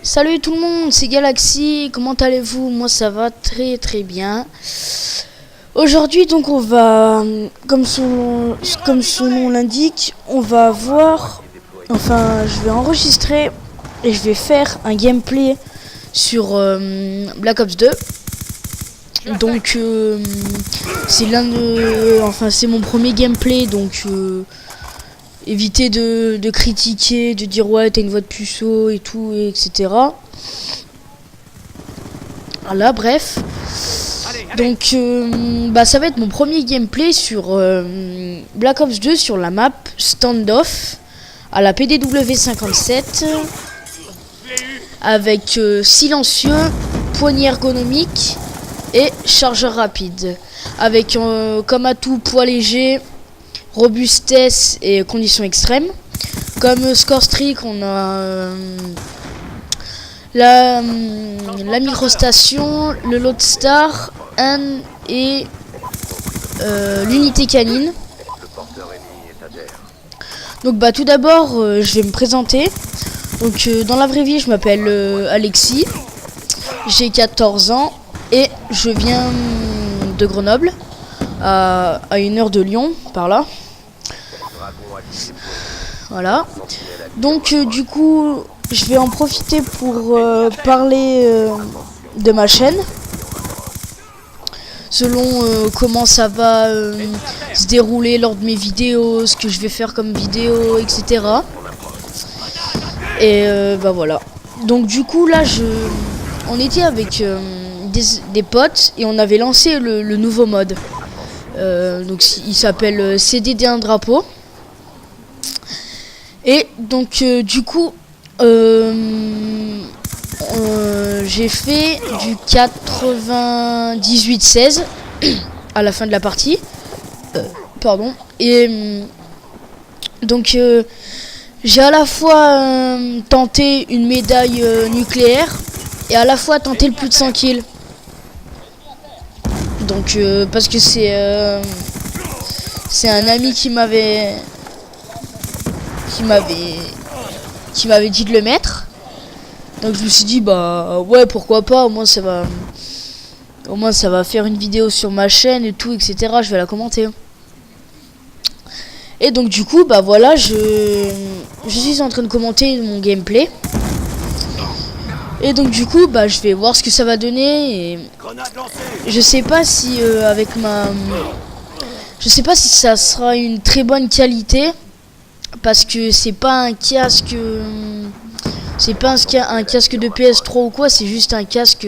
Salut tout le monde, c'est Galaxy, comment allez-vous? Moi ça va très très bien. Aujourd'hui donc on va, comme son nom l'indique, on va voir, enfin je vais enregistrer et je vais faire un gameplay sur Black Ops 2. Donc c'est c'est mon premier gameplay, donc évitez de critiquer, de dire ouais t'as une voix de puceau et tout, etc. Voilà, bref. Donc ça va être mon premier gameplay sur Black Ops 2 sur la map Standoff à la PDW57 avec silencieux, poignée ergonomique et chargeur rapide. Avec comme atout poids léger, robustesse et conditions extrêmes. Comme score streak, on a la microstation, le Lodestar, et l'unité canine. Donc tout d'abord je vais me présenter. Donc dans la vraie vie je m'appelle Alexis, j'ai 14 ans et je viens de Grenoble, à 1 heure de Lyon par là. Voilà. Donc du coup je vais en profiter pour parler de ma chaîne, selon comment ça va se dérouler lors de mes vidéos, ce que je vais faire comme vidéo, etc. Et voilà. Donc du coup là on était avec des potes et on avait lancé le nouveau mode. Donc il s'appelle CDD1 drapeau. Et donc du coup j'ai fait du 98-16 à la fin de la partie. Pardon. Et donc j'ai à la fois tenté une médaille nucléaire et à la fois tenté le plus de 100 kills. Donc parce que c'est un ami qui m'avait dit de le mettre. Donc je me suis dit ouais pourquoi pas, au moins ça va faire une vidéo sur ma chaîne et tout, etc. Je vais la commenter. Et donc du coup voilà, je suis en train de commenter mon gameplay. Et donc du coup je vais voir ce que ça va donner. Et je sais pas si je sais pas si ça sera une très bonne qualité, parce que c'est pas un casque un casque de PS3 ou quoi, c'est juste un casque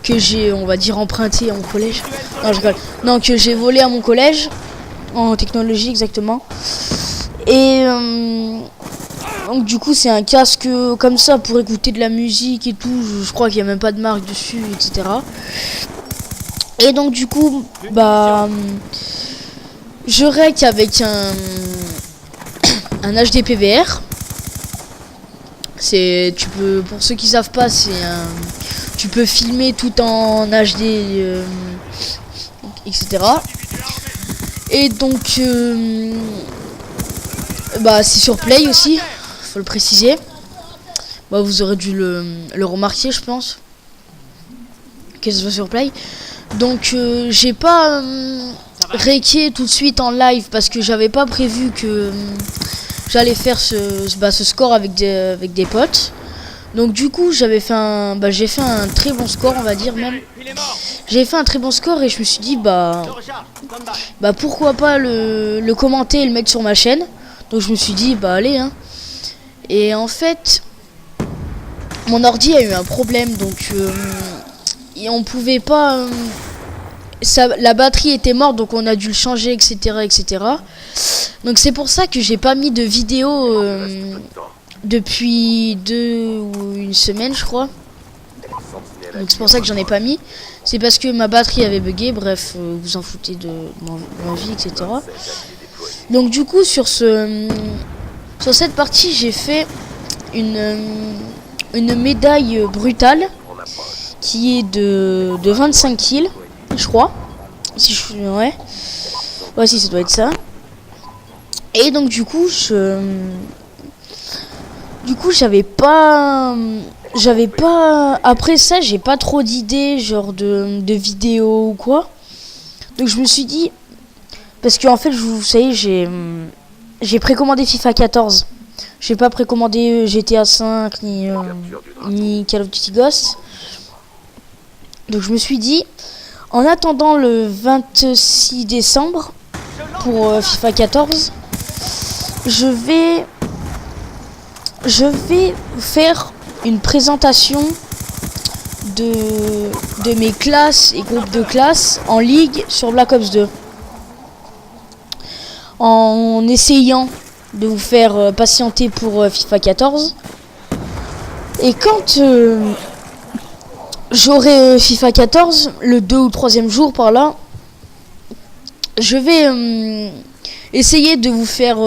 que j'ai, on va dire, emprunté à mon collège. Non, je rigole. Non, que j'ai volé à mon collège en technologie exactement. Et donc du coup c'est un casque comme ça pour écouter de la musique et tout. Je crois qu'il n'y a même pas de marque dessus, etc. Et donc du coup je rec avec un HD PVR. Pour ceux qui savent pas, tu peux filmer tout en HD, etc. Et donc c'est sur Play aussi, faut le préciser. Vous aurez dû le remarquer, je pense, que ce soit sur Play. Donc j'ai pas requé tout de suite en live parce que j'avais pas prévu que j'allais faire ce score avec des potes. Donc du coup j'ai fait un très bon score, on va dire même. J'ai fait un très bon score et je me suis dit pourquoi pas le commenter et le mettre sur ma chaîne. Donc je me suis dit allez hein. Et en fait mon ordi a eu un problème, donc et on pouvait pas la batterie était morte, donc on a dû le changer, etc. Donc c'est pour ça que j'ai pas mis de vidéo depuis 2 ou 1 semaine, je crois. Donc c'est pour ça que j'en ai pas mis. C'est parce que ma batterie avait bugué. Bref, vous en foutez de ma vie, etc. Donc du coup sur cette partie j'ai fait une médaille brutale qui est de 25 kills, je crois. Si ouais, si ça doit être ça. Et donc du coup du coup, j'avais pas. Après ça, j'ai pas trop d'idées, genre de vidéos ou quoi. Donc je me suis dit, parce qu'en fait, vous savez, j'ai précommandé FIFA 14. J'ai pas précommandé GTA 5 ni Call of Duty Ghost. Donc je me suis dit, en attendant le 26 décembre pour FIFA 14, je vais faire une présentation de mes classes et groupes de classe en ligue sur Black Ops 2. En essayant de vous faire patienter pour FIFA 14. Et quand j'aurai FIFA 14, le 2 ou 3e jour par là, je vais essayer de vous faire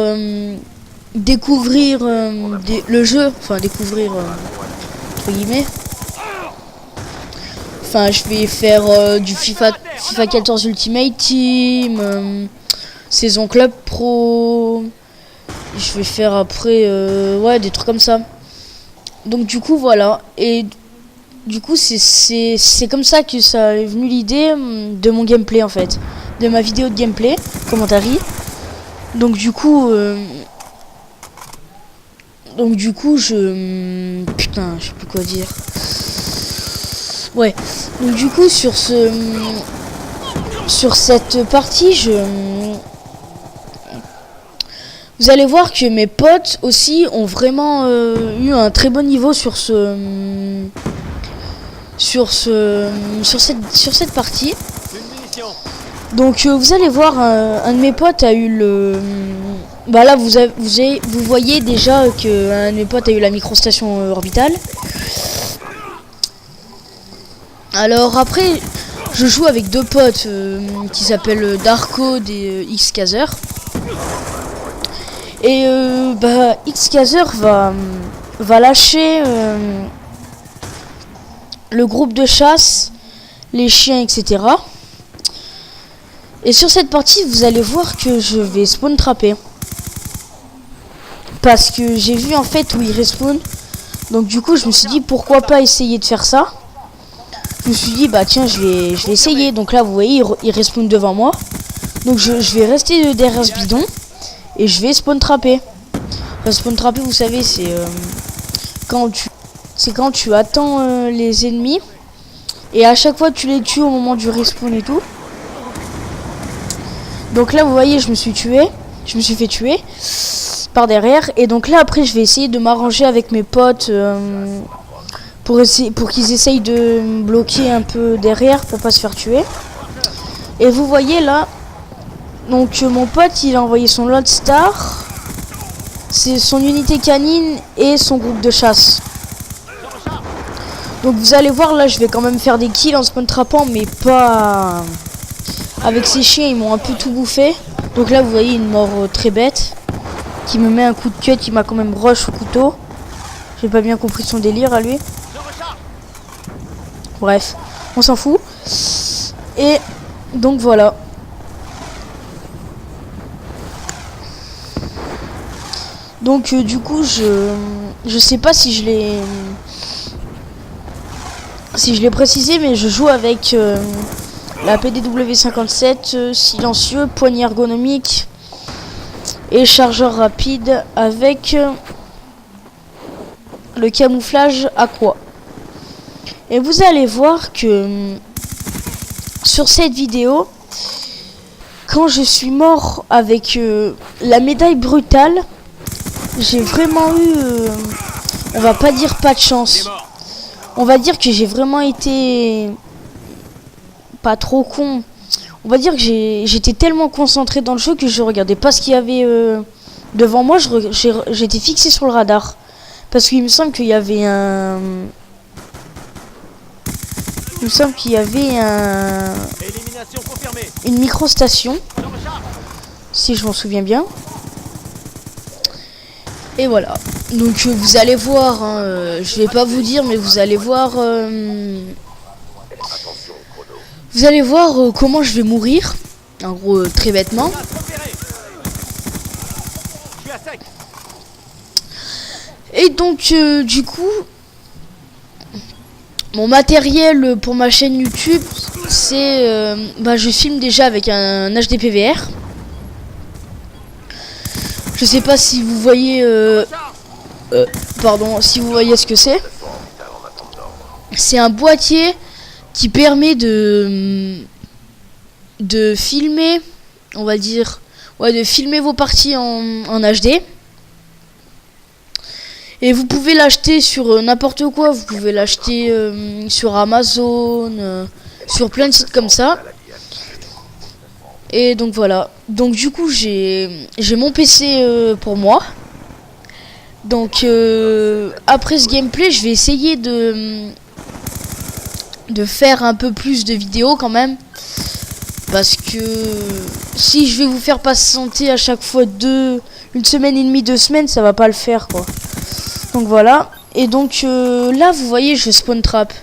découvrir le jeu, enfin découvrir entre guillemets. Enfin, je vais faire du FIFA 14 Ultimate Team, saison Club Pro. Je vais faire après ouais, des trucs comme ça. Donc du coup voilà, et du coup c'est comme ça que ça est venu l'idée de mon gameplay en fait, de ma vidéo de gameplay, commentary. Donc du coup putain, je sais plus quoi dire. Ouais. Donc du coup sur cette partie, vous allez voir que mes potes aussi ont vraiment eu un très bon niveau sur cette partie. Donc vous allez voir, un de mes potes a eu le... Bah là vous voyez déjà que un de mes potes a eu la microstation orbitale. Alors après, je joue avec deux potes qui s'appellent Darkcode et Xkazer. Et bah Xkazer va lâcher le groupe de chasse, les chiens, etc. Et sur cette partie, vous allez voir que je vais spawn trapper. Parce que j'ai vu en fait où il respawn. Donc du coup, je me suis dit pourquoi pas essayer de faire ça. Je me suis dit bah tiens, je vais essayer. Donc là, vous voyez, il respawn devant moi. Donc je vais rester derrière ce bidon et je vais spawn trapper. Spawn trapper, vous savez, c'est quand tu attends les ennemis et à chaque fois tu les tues au moment du respawn et tout. Donc là vous voyez, je me suis fait tuer par derrière, et donc là après je vais essayer de m'arranger avec mes potes pour qu'ils essayent de me bloquer un peu derrière pour pas se faire tuer. Et vous voyez là, donc mon pote il a envoyé son Lodestar, c'est son unité canine et son groupe de chasse. Donc vous allez voir là, je vais quand même faire des kills en spawn trappant, mais pas avec ces chiens, ils m'ont un peu tout bouffé. Donc là vous voyez une mort très bête qui me met un coup de cut, il m'a quand même rush au couteau. J'ai pas bien compris son délire à lui. Bref, on s'en fout. Et donc voilà. Donc du coup je sais pas si je l'ai précisé, mais je joue avec la PDW57 silencieux, poignée ergonomique et chargeur rapide avec le camouflage aqua. Et vous allez voir que sur cette vidéo, quand je suis mort avec la médaille brutale, j'ai vraiment eu, on va pas dire pas de chance, on va dire que j'ai vraiment été pas trop con. On va dire que j'étais tellement concentré dans le jeu que je regardais pas ce qu'il y avait devant moi. J'étais fixé sur le radar parce qu'il me semble qu'il y avait une microstation, si je m'en souviens bien. Et voilà. Donc vous allez voir, hein, je vais pas vous dire, mais vous allez voir. Vous allez voir comment je vais mourir. En gros, très bêtement. Et donc du coup, mon matériel pour ma chaîne YouTube, c'est je filme déjà avec un HDPVR. Je sais pas si vous voyez si vous voyez ce que c'est. C'est un boîtier qui permet de filmer, on va dire, de filmer vos parties en HD. Et vous pouvez l'acheter sur n'importe quoi. Vous pouvez l'acheter sur Amazon, sur plein de sites comme ça. Et donc voilà. Donc du coup j'ai mon PC pour moi. Donc après ce gameplay, je vais essayer de faire un peu plus de vidéos quand même. Parce que si je vais vous faire patienter à chaque fois une semaine et demie, 2 semaines, ça va pas le faire quoi. Donc voilà. Et donc là vous voyez, je spawn trap.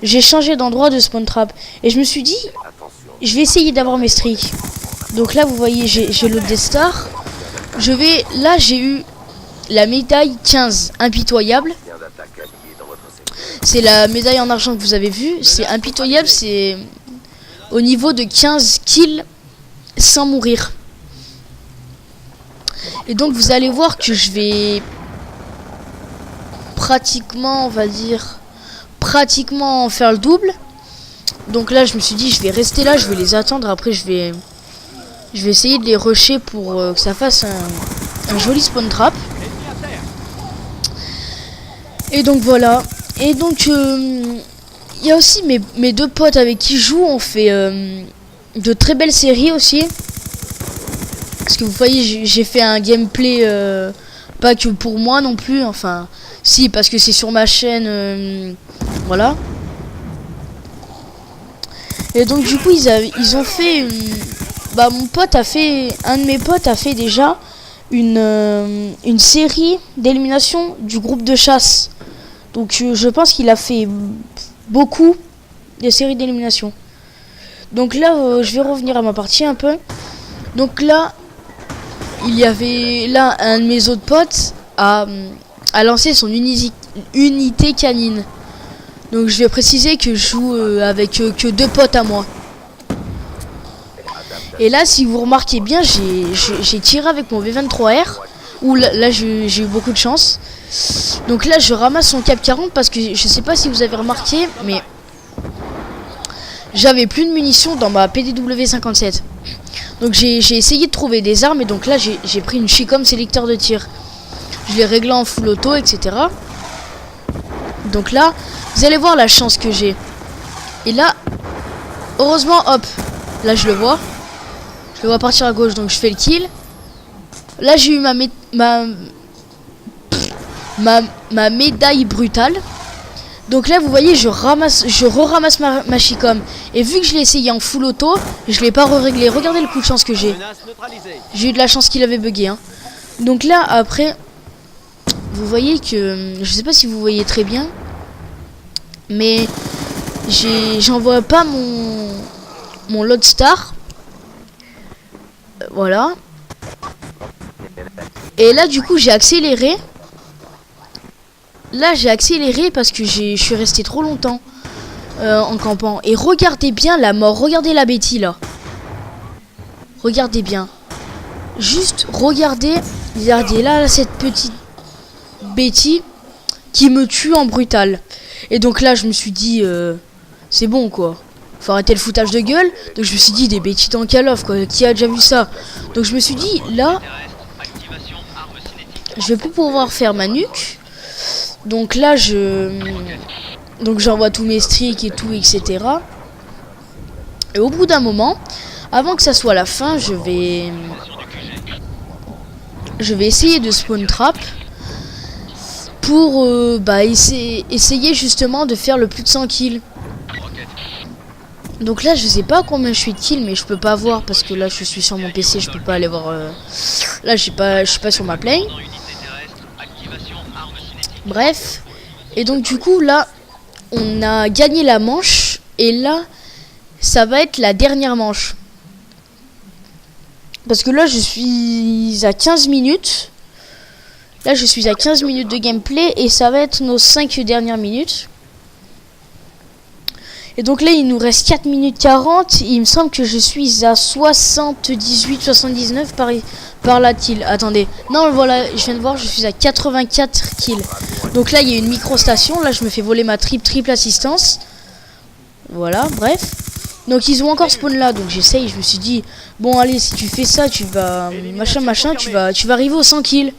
J'ai changé d'endroit de spawn trap. Et je me suis dit, je vais essayer d'avoir mes streaks. Donc là vous voyez, j'ai le Death Star. Là j'ai eu la médaille 15, impitoyable. C'est la médaille en argent que vous avez vue. C'est impitoyable, c'est au niveau de 15 kills sans mourir. Et donc vous allez voir que je vais pratiquement, on va dire, pratiquement faire le double. Donc là je me suis dit, je vais rester là, je vais les attendre. Après je vais essayer de les rusher pour que ça fasse un joli spawn trap. Et donc voilà. Et donc il y a aussi mes 2 potes avec qui je joue. On fait de très belles séries aussi. Parce que vous voyez, j'ai fait un gameplay pas que pour moi non plus. Enfin, si, parce que c'est sur ma chaîne. Voilà. Et donc du coup ils ont fait mon pote a fait, un de mes potes a fait déjà une série d'élimination du groupe de chasse. Donc je pense qu'il a fait beaucoup de séries d'élimination. Donc là je vais revenir à ma partie un peu. Donc là il y avait là un de mes autres potes a lancé son unité canine. Donc je vais préciser que je joue avec que 2 potes à moi. Et là si vous remarquez bien, j'ai tiré avec mon V23R. Où là j'ai eu beaucoup de chance. Donc là je ramasse son cap 40 parce que je sais pas si vous avez remarqué, mais j'avais plus de munitions dans ma PDW 57. Donc j'ai essayé de trouver des armes. Et donc là j'ai pris une Chicom sélecteur de tir. Je l'ai réglé en full auto, etc. Donc là vous allez voir la chance que j'ai. Et là heureusement, hop, là je le vois partir à gauche. Donc je fais le kill. Là j'ai eu ma médaille brutale. Donc là vous voyez, je re-ramasse ma Chicom. Et vu que je l'ai essayé en full auto, je l'ai pas réglé. Regardez le coup de chance que j'ai. J'ai eu de la chance qu'il avait bugué hein. Donc là après vous voyez que je sais pas si vous voyez très bien, mais j'en vois pas mon Lodestar. Voilà. Et là du coup j'ai accéléré. Là j'ai accéléré parce que je suis resté trop longtemps en campant. Et regardez bien la mort. Regardez la Betty là. Regardez bien. Juste regardez là cette petite Betty qui me tue en brutal. Et donc là je me suis dit c'est bon quoi. Faut arrêter le foutage de gueule. Donc je me suis dit, des Betty dans Call of quoi. Qui a déjà vu ça? Donc je me suis dit là je vais plus pouvoir faire ma nuque. Donc là donc j'envoie tous mes streaks et tout, etc. Et au bout d'un moment, avant que ça soit la fin, je vais essayer de spawn trap pour essayer justement de faire le plus de 100 kills. Donc là je sais pas combien je suis de kills, mais je peux pas voir parce que là je suis sur mon PC, je peux pas aller voir là je suis pas sur ma play. Bref, et donc du coup là on a gagné la manche. Et là ça va être la dernière manche, parce que là je suis à 15 minutes. Là, je suis à 15 minutes de gameplay et ça va être nos 5 dernières minutes. Et donc là, il nous reste 4 minutes 40. Il me semble que je suis à 78, 79 par la kill. Attendez. Non, voilà, je viens de voir, je suis à 84 kills. Donc là, il y a une micro-station. Là, je me fais voler ma triple assistance. Voilà, bref. Donc ils ont encore spawn là, donc j'essaye, je me suis dit bon allez, si tu fais ça, tu vas machin, tu vas arriver aux 100 kills.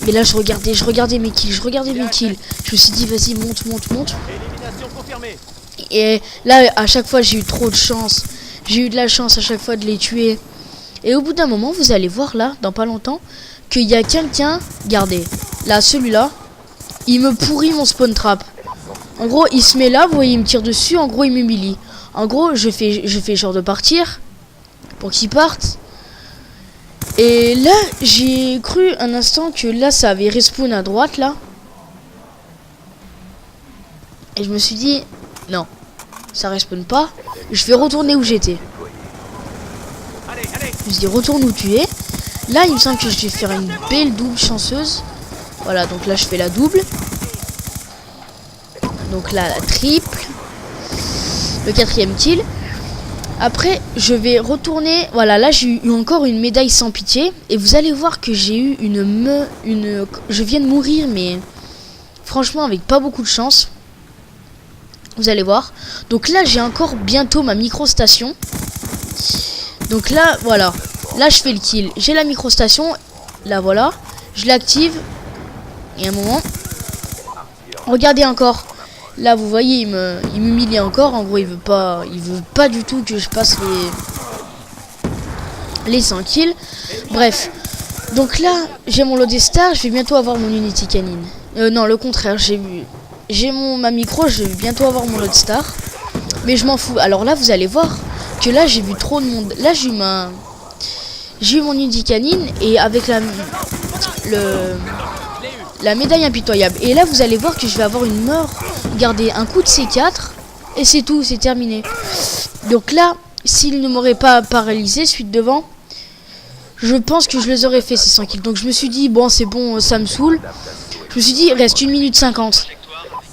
Mais là je regardais mes kills, je me suis dit vas-y, monte. Et là à chaque fois j'ai eu trop de chance. J'ai eu de la chance à chaque fois de les tuer. Et au bout d'un moment, vous allez voir là, dans pas longtemps, qu'il y a quelqu'un, regardez, là celui-là, il me pourrit mon spawn trap. En gros, il se met là, vous voyez, il me tire dessus, en gros il m'humilie. En gros, je fais genre de partir pour qu'il parte. Et là, j'ai cru un instant que là, ça avait respawn à droite, là. Et je me suis dit, non, ça respawn pas. Je vais retourner où j'étais. Je me suis dit, retourne où tu es. Là, il me semble que je vais faire une belle double chanceuse. Voilà, donc là, je fais la double. Donc là, la triple. Le 4e kill. Après je vais retourner. Voilà, là j'ai eu encore une médaille sans pitié. Et vous allez voir que j'ai eu je viens de mourir, mais franchement avec pas beaucoup de chance. Vous allez voir. Donc là j'ai encore bientôt ma micro-station. Donc là voilà. Là je fais le kill. J'ai la micro-station. Là voilà. Je l'active. Et un moment. Regardez encore. Là, vous voyez, il m'humilie encore. En gros, il veut pas du tout que je passe les 100 kills. Bref. Donc là, j'ai mon Lodestar. Je vais bientôt avoir mon Unity Canine. Non, le contraire. J'ai ma micro. Je vais bientôt avoir mon Lodestar. Mais je m'en fous. Alors là, vous allez voir que là, j'ai vu trop de monde. Là, j'ai eu mon Unity Canine et avec la médaille impitoyable. Et là, vous allez voir que je vais avoir une mort. Regardez, un coup de C4 et c'est tout, c'est terminé. Donc là, s'il ne m'aurait pas paralysé, suite devant, je pense que je les aurais fait ces 100 kills. Donc je me suis dit, bon, c'est bon, ça me saoule. Je me suis dit, reste 1 minute 50.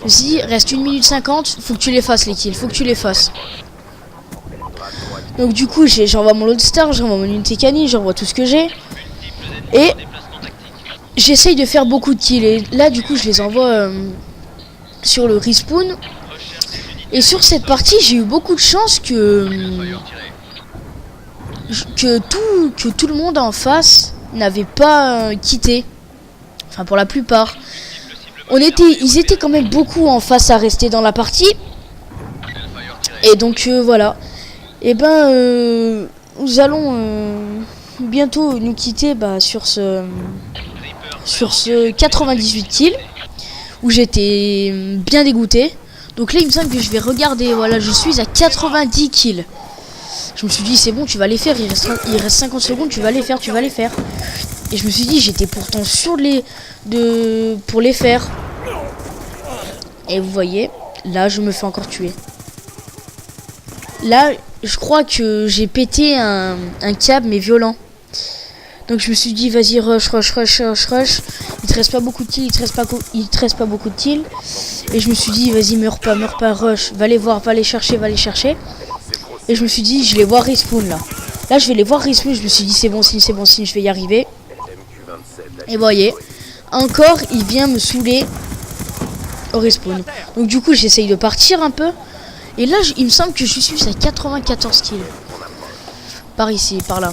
Je me suis dit, reste 1 minute 50, faut que tu les fasses les kills, faut que tu les fasses. Donc du coup, j'envoie mon Lodestar, j'envoie mon Unity Canine, j'envoie tout ce que j'ai. Et j'essaye de faire beaucoup de kills. Et là, du coup, je les envoie sur le respawn. Et sur cette partie, j'ai eu beaucoup de chance que tout le monde en face n'avait pas quitté. Enfin, pour la plupart. Ils étaient quand même beaucoup en face à rester dans la partie. Et donc, voilà. Et ben, nous allons bientôt nous quitter sur ce 98 kills. Où j'étais bien dégoûté. Donc là il me semble que je vais regarder. Voilà, je suis à 90 kills. Je me suis dit c'est bon, tu vas les faire. Il reste 50 secondes, tu vas les faire. Et je me suis dit j'étais pourtant sûr pour les faire. Et vous voyez, là je me fais encore tuer. Là je crois que j'ai pété un câble mais violent. Donc je me suis dit vas-y rush. Il te reste pas beaucoup de kills, il te reste pas beaucoup de kills. Et je me suis dit vas-y meurs pas, rush, va les voir, va les chercher. Et je me suis dit je vais les voir respawn là. Là je vais les voir respawn, je me suis dit c'est bon signe, je vais y arriver. Et voyez, encore il vient me saouler au respawn. Donc du coup j'essaye de partir un peu. Et là il me semble que je suis à 94 kills. Par ici, par là.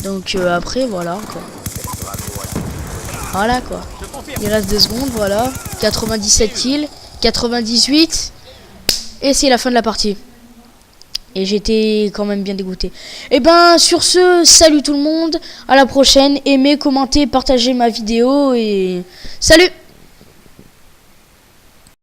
Donc après voilà quoi. Voilà quoi. Il reste 2 secondes, voilà. 97 kills, 98. Et c'est la fin de la partie. Et j'étais quand même bien dégoûté. Et ben sur ce, salut tout le monde. À la prochaine. Aimez, commentez, partagez ma vidéo et salut.